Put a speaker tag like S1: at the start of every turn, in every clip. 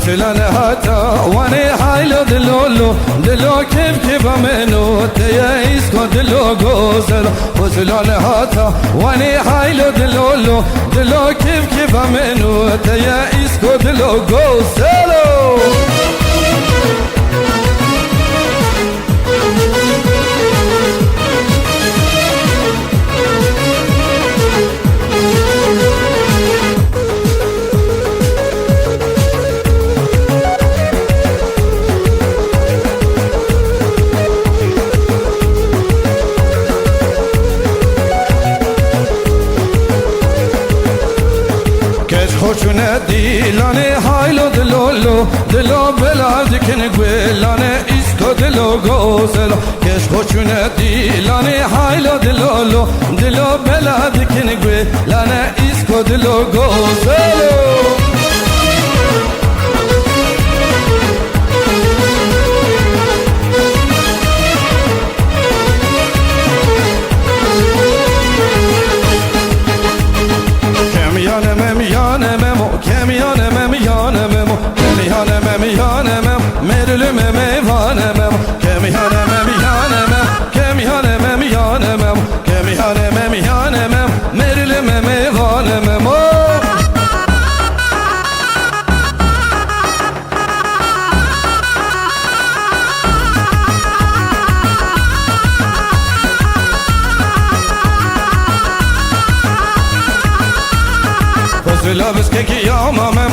S1: وصلنا هاتا واني حايلو دلو كيف منو تيايس كو دلو غوزل وصلنا هاتا واني حايلو دلو كيف منو تيايس كو دلو غوزل خوشونه دیلانه هایلو دلو بلاد کنه گویلانه ایسکو دلو گوزلو کش خوشونه دیلانه هایلو دلو بلاد کنه گویلانه ایسکو دلو گوزلو فضلا بس که یامم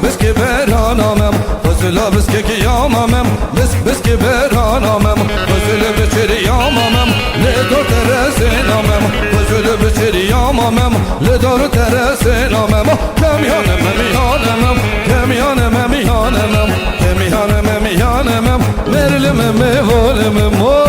S1: بس که برانم فضلا بس که یامم بس که برانم فضلا بچری یامم لدو ترسنامم فضلا بچری یامم لدو ترسنامم کمیانم مرلم میوالم